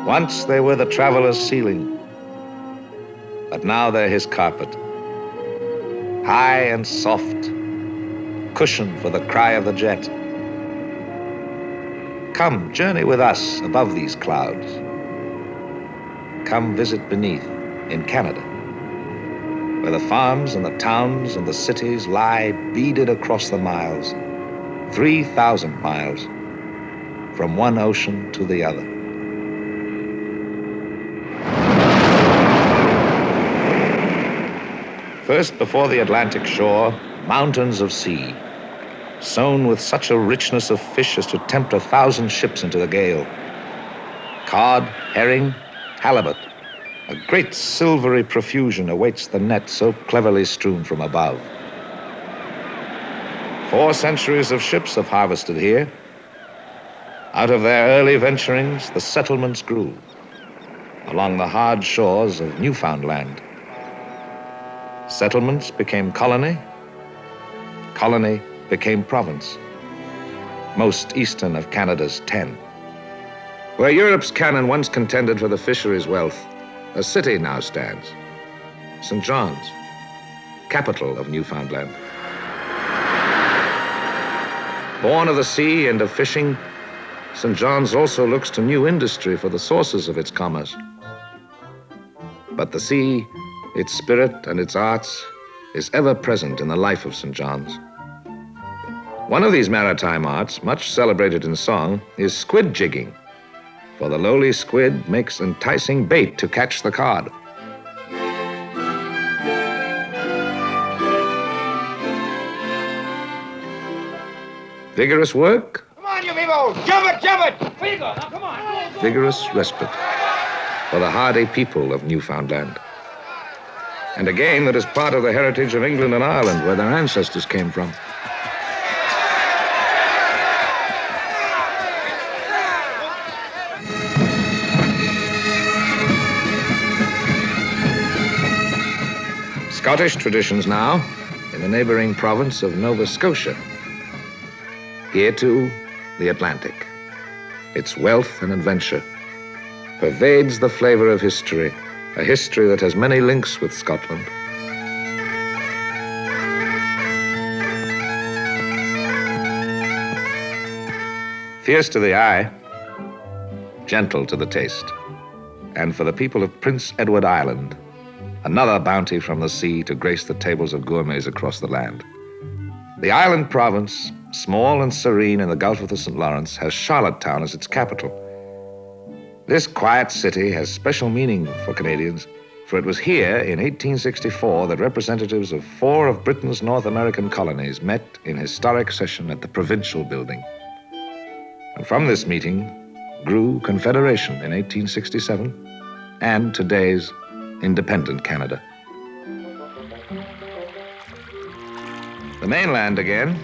Once they were the traveler's ceiling, but now they're his carpet. High and soft, cushion for the cry of the jet. Come, journey with us above these clouds. Come visit beneath in Canada, where the farms and the towns and the cities lie beaded across the miles, 3,000 miles, from one ocean to the other. First, before the Atlantic shore, mountains of sea, sown with such a richness of fish as to tempt 1,000 ships into the gale. Cod, herring, halibut, a great silvery profusion awaits the net so cleverly strewn from above. 4 centuries of ships have harvested here. Out of their early venturings, the settlements grew along the hard shores of Newfoundland. Settlements became colony, colony became province, most eastern of Canada's 10. Where Europe's cannon once contended for the fisheries' wealth, a city now stands, St. John's, capital of Newfoundland. Born of the sea and of fishing, St. John's also looks to new industry for the sources of its commerce. But the sea, its spirit and its arts, is ever present in the life of St. John's. One of these maritime arts, much celebrated in song, is squid jigging, for the lowly squid makes enticing bait to catch the cod. Vigorous work. Come on, you people! Jump it, jump it! Where you go? Now, come on. Vigorous respite for the hardy people of Newfoundland. And a game that is part of the heritage of England and Ireland, where their ancestors came from. Scottish traditions now in the neighboring province of Nova Scotia. Here, too, the Atlantic, its wealth and adventure, pervades the flavor of history, a history that has many links with Scotland. Fierce to the eye, gentle to the taste. And for the people of Prince Edward Island, another bounty from the sea to grace the tables of gourmets across the land. The island province, small and serene in the Gulf of the St. Lawrence, has Charlottetown as its capital. This quiet city has special meaning for Canadians, for it was here in 1864 that representatives of 4 of Britain's North American colonies met in historic session at the Provincial Building. And from this meeting grew Confederation in 1867 and today's independent Canada. The mainland again,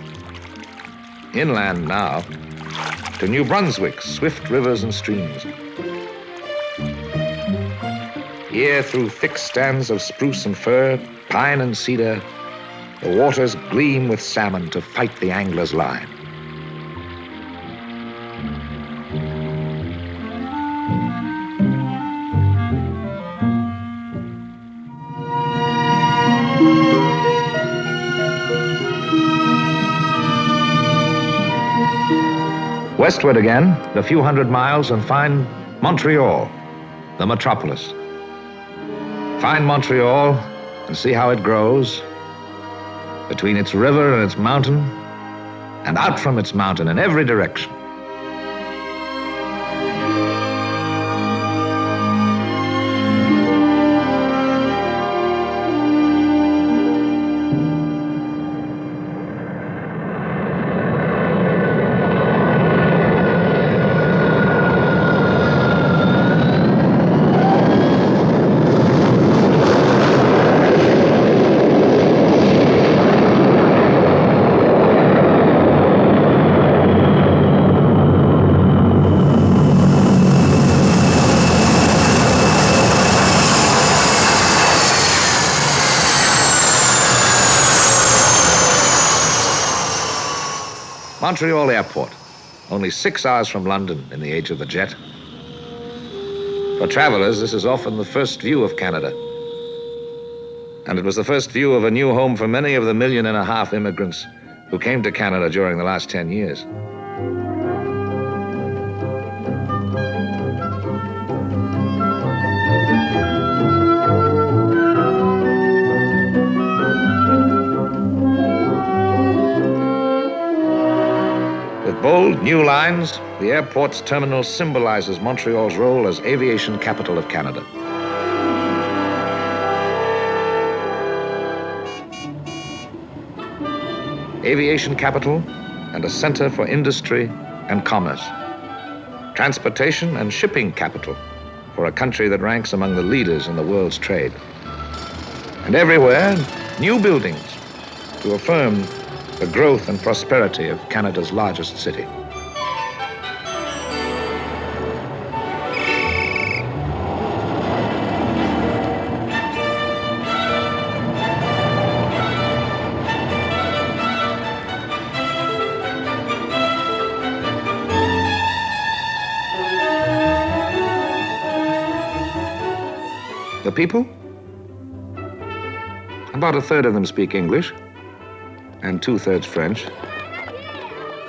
inland now, to New Brunswick's swift rivers and streams. Here, through thick stands of spruce and fir, pine and cedar, the waters gleam with salmon to fight the angler's line. Westward again, a few hundred miles, and find Montreal, the metropolis. Find Montreal and see how it grows between its river and its mountain, and out from its mountain in every direction. Montreal Airport, only 6 hours from London in the age of the jet. For travelers, this is often the first view of Canada. And it was the first view of a new home for many of the 1.5 million immigrants who came to Canada during the last 10 years. With bold new lines, the airport's terminal symbolizes Montreal's role as aviation capital of Canada. Aviation capital and a center for industry and commerce. Transportation and shipping capital for a country that ranks among the leaders in the world's trade. And everywhere, new buildings to affirm the growth and prosperity of Canada's largest city. The people? About a third of them speak English, and 2/3 French,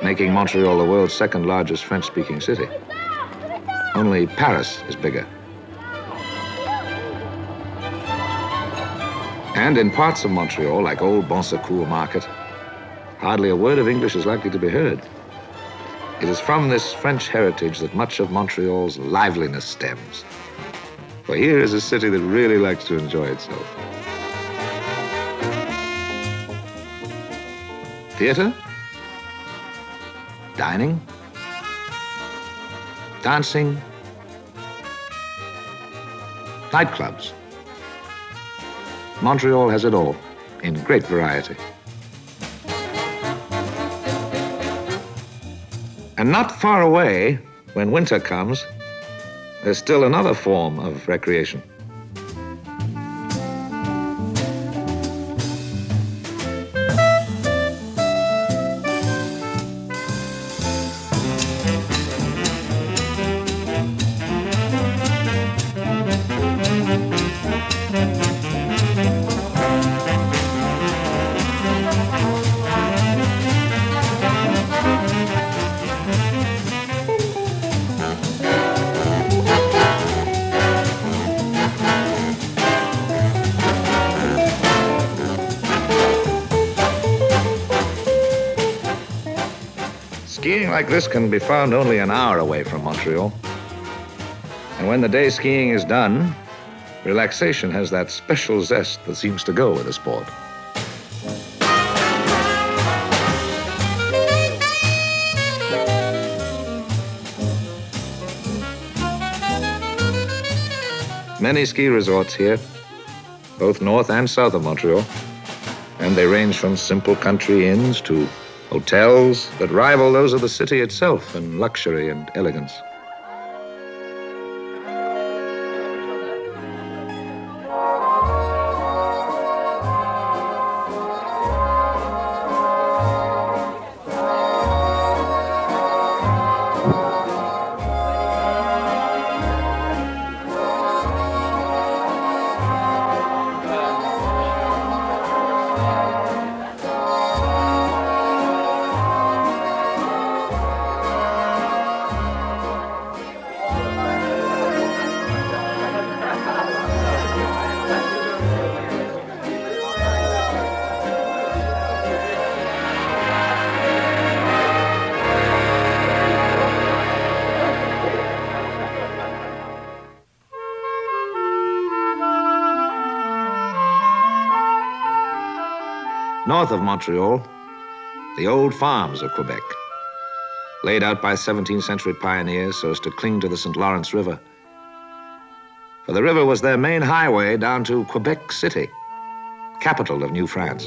making Montreal the world's second largest French-speaking city. Only Paris is bigger. And in parts of Montreal, like Old Bon Secours Market, hardly a word of English is likely to be heard. It is from this French heritage that much of Montreal's liveliness stems. For here is a city that really likes to enjoy itself. Theater, dining, dancing, nightclubs. Montreal has it all in great variety. And not far away, when winter comes, there's still another form of recreation. Skiing like this can be found only an hour away from Montreal. And when the day skiing is done, relaxation has that special zest that seems to go with the sport. Many ski resorts here, both north and south of Montreal, and they range from simple country inns to hotels that rival those of the city itself in luxury and elegance. North of Montreal, the old farms of Quebec, laid out by 17th century pioneers so as to cling to the St. Lawrence River. For the river was their main highway down to Quebec City, capital of New France.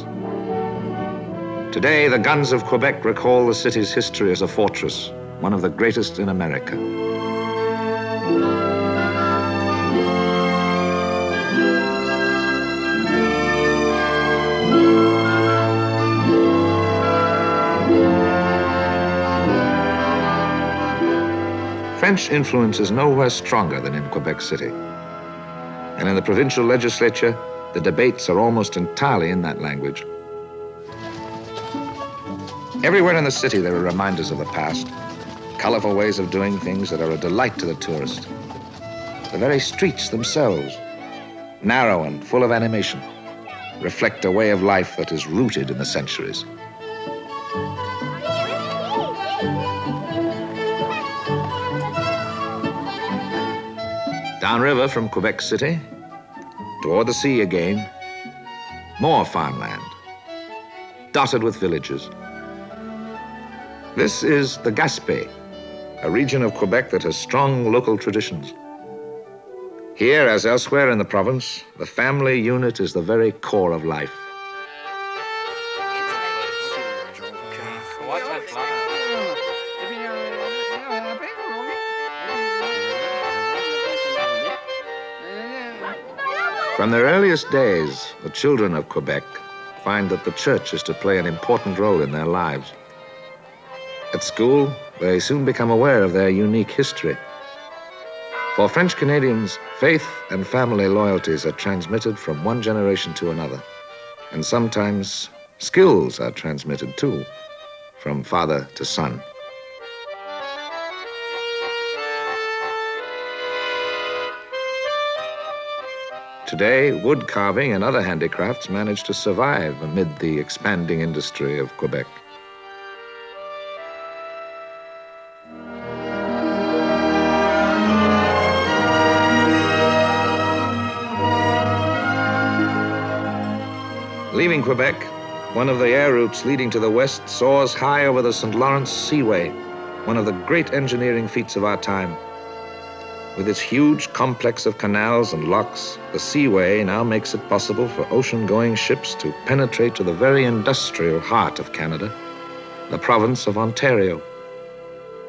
Today, the guns of Quebec recall the city's history as a fortress, one of the greatest in America. French influence is nowhere stronger than in Quebec City. And in the provincial legislature, the debates are almost entirely in that language. Everywhere in the city, there are reminders of the past, colorful ways of doing things that are a delight to the tourist. The very streets themselves, narrow and full of animation, reflect a way of life that is rooted in the centuries. Downriver from Quebec City, toward the sea again, more farmland, dotted with villages. This is the Gaspé, a region of Quebec that has strong local traditions. Here, as elsewhere in the province, the family unit is the very core of life. From their earliest days, the children of Quebec find that the church is to play an important role in their lives. At school, they soon become aware of their unique history. For French Canadians, faith and family loyalties are transmitted from one generation to another. And sometimes skills are transmitted too, from father to son. Today, wood carving and other handicrafts manage to survive amid the expanding industry of Quebec. Leaving Quebec, one of the air routes leading to the west soars high over the St. Lawrence Seaway, one of the great engineering feats of our time. With its huge complex of canals and locks, the seaway now makes it possible for ocean-going ships to penetrate to the very industrial heart of Canada, the province of Ontario.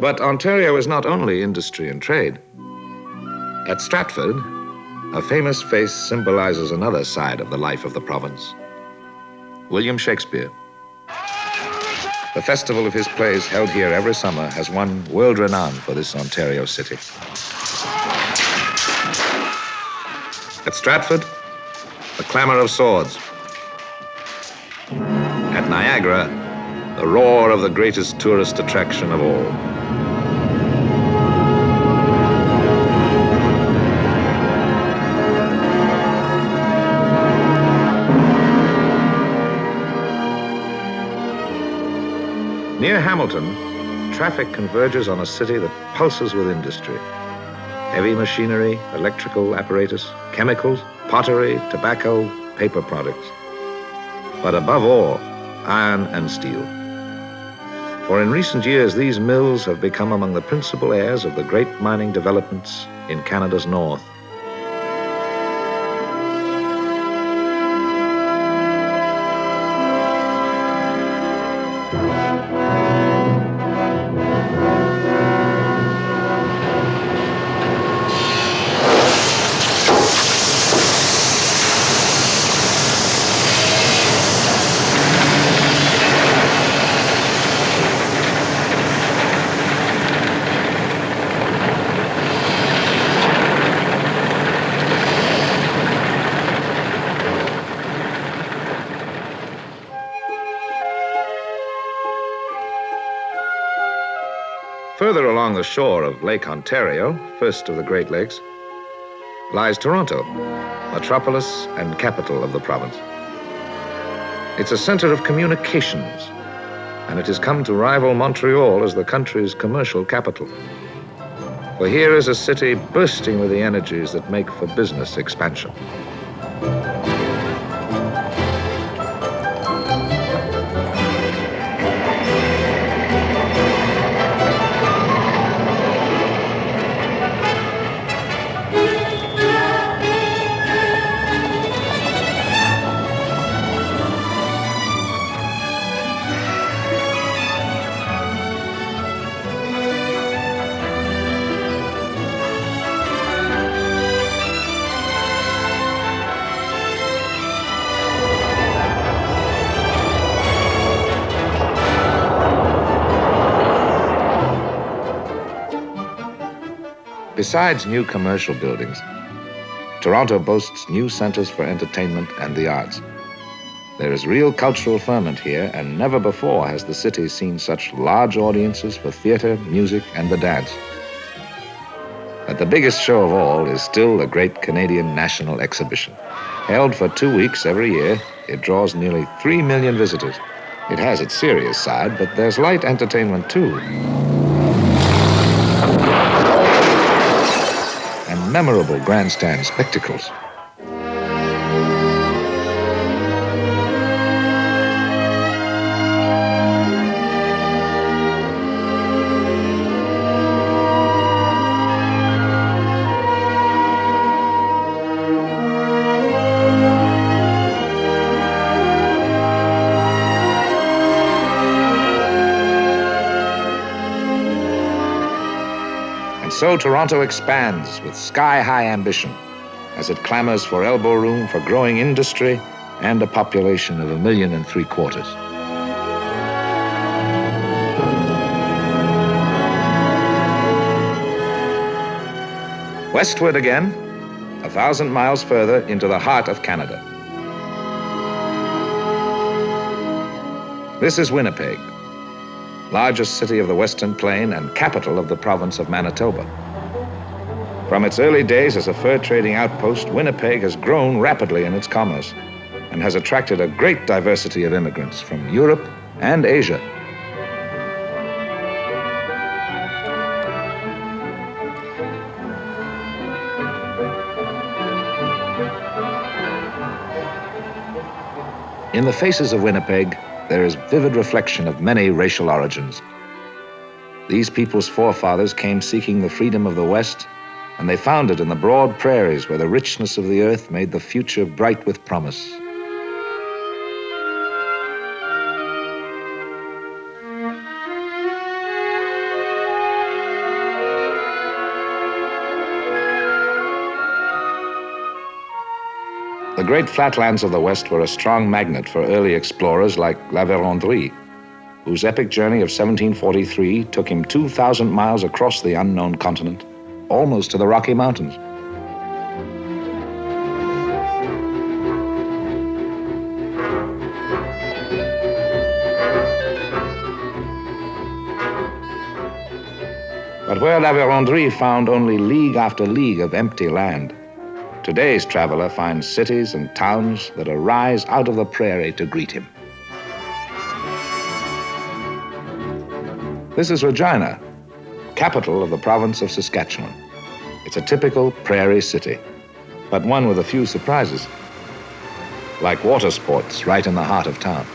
But Ontario is not only industry and trade. At Stratford, a famous face symbolizes another side of the life of the province. William Shakespeare. The festival of his plays held here every summer has won world renown for this Ontario city. At Stratford, the clamor of swords. At Niagara, the roar of the greatest tourist attraction of all. Near Hamilton, traffic converges on a city that pulses with industry. Heavy machinery, electrical apparatus, chemicals, pottery, tobacco, paper products. But above all, iron and steel. For in recent years, these mills have become among the principal heirs of the great mining developments in Canada's north. Further along the shore of Lake Ontario, first of the Great Lakes, lies Toronto, metropolis and capital of the province. It's a center of communications, and it has come to rival Montreal as the country's commercial capital. For here is a city bursting with the energies that make for business expansion. Besides new commercial buildings, Toronto boasts new centers for entertainment and the arts. There is real cultural ferment here, and never before has the city seen such large audiences for theater, music, and the dance. But the biggest show of all is still the great Canadian National Exhibition. Held for 2 weeks every year, it draws nearly 3 million visitors. It has its serious side, but there's light entertainment too. And memorable grandstand spectacles. So Toronto expands with sky-high ambition as it clamors for elbow room for growing industry and a population of 1.75 million. Westward again, 1,000 miles further into the heart of Canada. This is Winnipeg, largest city of the Western Plain and capital of the province of Manitoba. From its early days as a fur trading outpost, Winnipeg has grown rapidly in its commerce and has attracted a great diversity of immigrants from Europe and Asia. In the faces of Winnipeg, there is vivid reflection of many racial origins. These people's forefathers came seeking the freedom of the West, and they found it in the broad prairies where the richness of the earth made the future bright with promise. The great flatlands of the West were a strong magnet for early explorers like La Vérendrye, whose epic journey of 1743 took him 2,000 miles across the unknown continent, almost to the Rocky Mountains. But where La Vérendrye found only league after league of empty land, today's traveler finds cities and towns that arise out of the prairie to greet him. This is Regina, capital of the province of Saskatchewan. It's a typical prairie city, but one with a few surprises, like water sports right in the heart of town.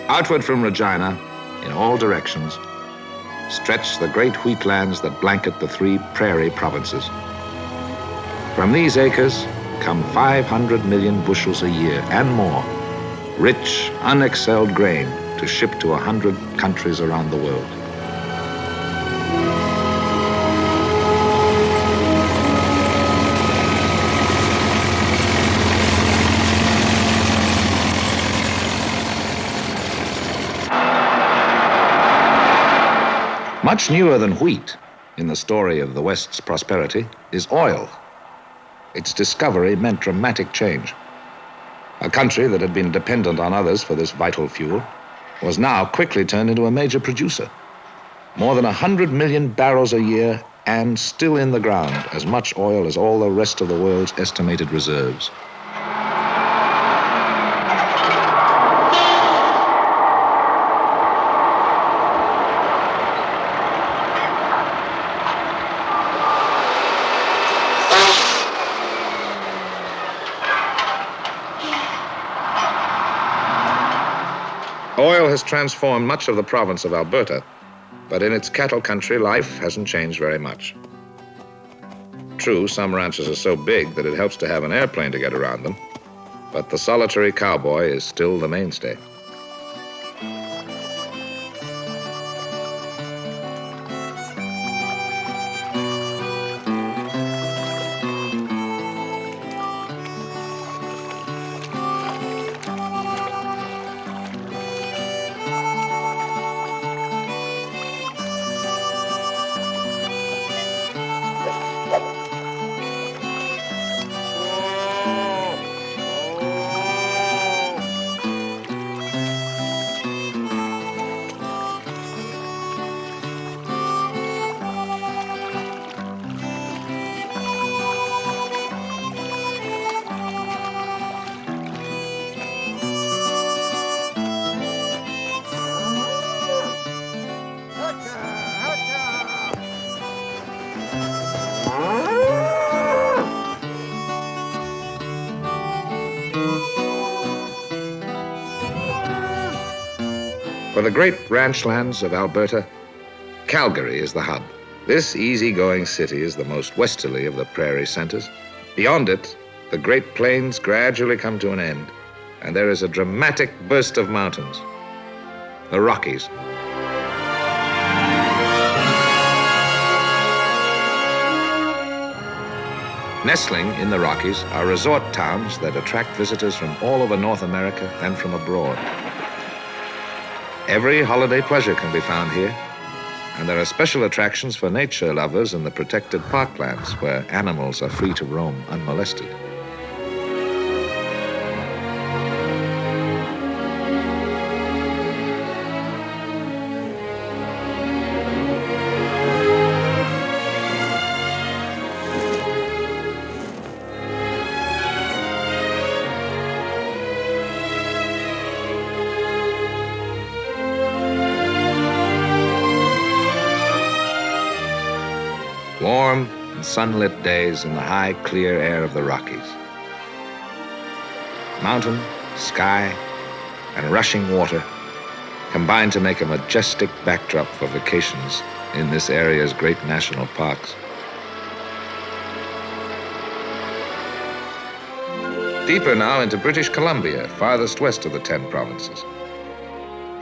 Outward from Regina, in all directions, stretch the great wheatlands that blanket the 3 prairie provinces. From these acres come 500 million bushels a year and more, rich, unexcelled grain to ship to 100 countries around the world. Much newer than wheat in the story of the West's prosperity is oil. Its discovery meant dramatic change. A country that had been dependent on others for this vital fuel was now quickly turned into a major producer. More than 100 million barrels a year and still in the ground, as much oil as all the rest of the world's estimated reserves. Oil has transformed much of the province of Alberta, but in its cattle country, life hasn't changed very much. True, some ranches are so big that it helps to have an airplane to get around them, but the solitary cowboy is still the mainstay. For the great ranch lands of Alberta, Calgary is the hub. This easygoing city is the most westerly of the prairie centers. Beyond it, the Great Plains gradually come to an end, and there is a dramatic burst of mountains, the Rockies. Nestling in the Rockies are resort towns that attract visitors from all over North America and from abroad. Every holiday pleasure can be found here, and there are special attractions for nature lovers in the protected parklands where animals are free to roam unmolested. Warm and sunlit days in the high, clear air of the Rockies. Mountain, sky, and rushing water combine to make a majestic backdrop for vacations in this area's great national parks. Deeper now into British Columbia, farthest west of the 10 provinces.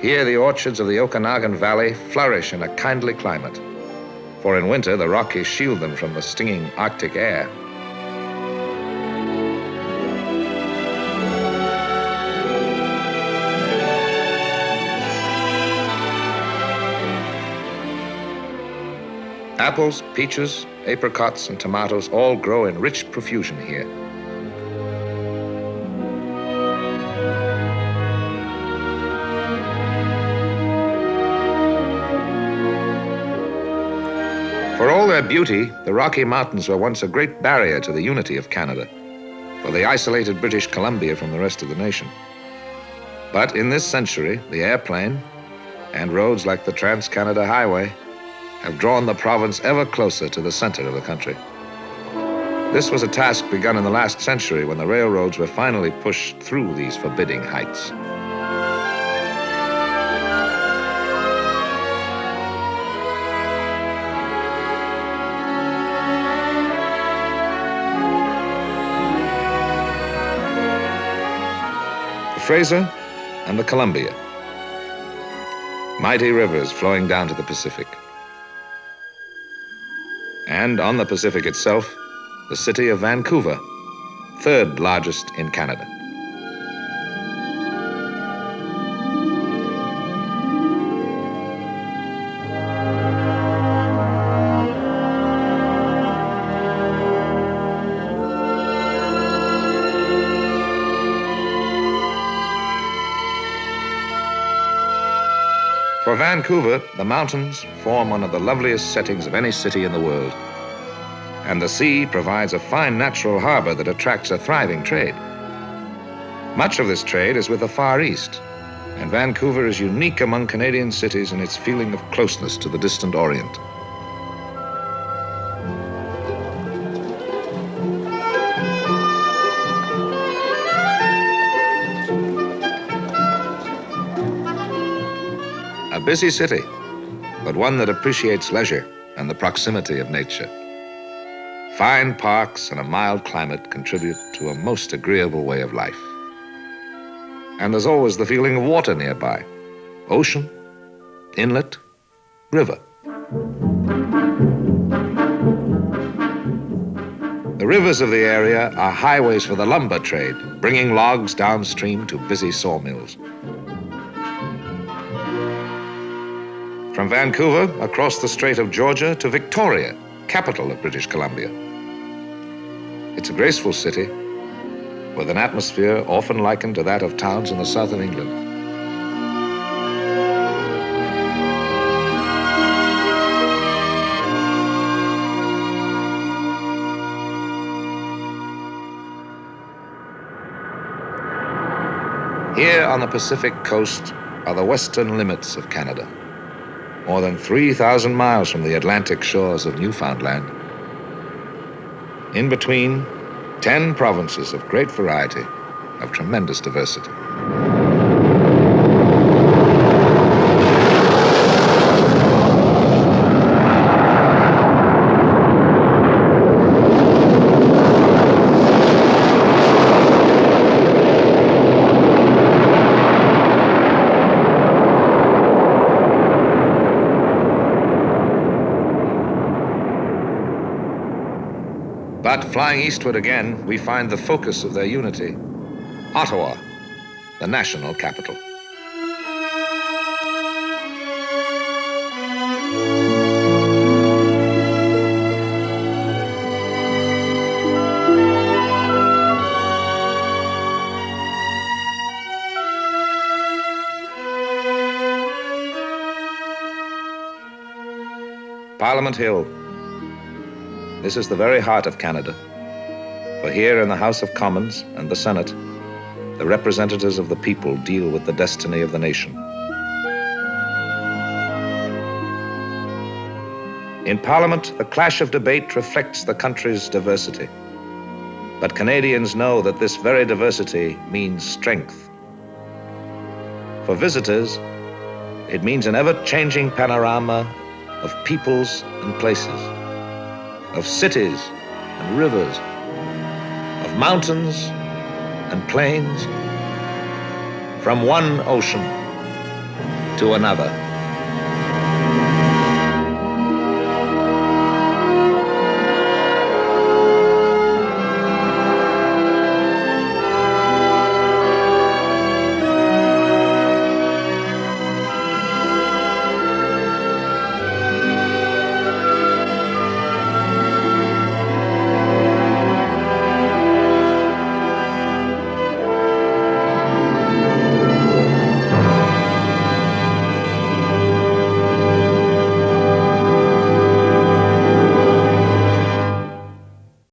Here the orchards of the Okanagan Valley flourish in a kindly climate. For in winter, the Rockies shield them from the stinging Arctic air. Apples, peaches, apricots, and tomatoes all grow in rich profusion here. For all their beauty, the Rocky Mountains were once a great barrier to the unity of Canada, for they isolated British Columbia from the rest of the nation. But in this century, the airplane and roads like the Trans-Canada Highway have drawn the province ever closer to the center of the country. This was a task begun in the last century when the railroads were finally pushed through these forbidding heights. Fraser and the Columbia, mighty rivers flowing down to the Pacific. And on the Pacific itself, the city of Vancouver, third largest in Canada. For Vancouver, the mountains form one of the loveliest settings of any city in the world. And the sea provides a fine natural harbor that attracts a thriving trade. Much of this trade is with the Far East, and Vancouver is unique among Canadian cities in its feeling of closeness to the distant Orient. A busy city, but one that appreciates leisure and the proximity of nature. Fine parks and a mild climate contribute to a most agreeable way of life. And there's always the feeling of water nearby. Ocean, inlet, river. The rivers of the area are highways for the lumber trade, bringing logs downstream to busy sawmills. From Vancouver, across the Strait of Georgia to Victoria, capital of British Columbia. It's a graceful city with an atmosphere often likened to that of towns in the south of England. Here on the Pacific coast are the western limits of Canada, more than 3,000 miles from the Atlantic shores of Newfoundland. In between, 10 provinces of great variety, of tremendous diversity. But flying eastward again, we find the focus of their unity, Ottawa, the national capital. Parliament Hill. This is the very heart of Canada. For here in the House of Commons and the Senate, the representatives of the people deal with the destiny of the nation. In Parliament, the clash of debate reflects the country's diversity. But Canadians know that this very diversity means strength. For visitors, it means an ever-changing panorama of peoples and places, of cities and rivers, of mountains and plains, from one ocean to another.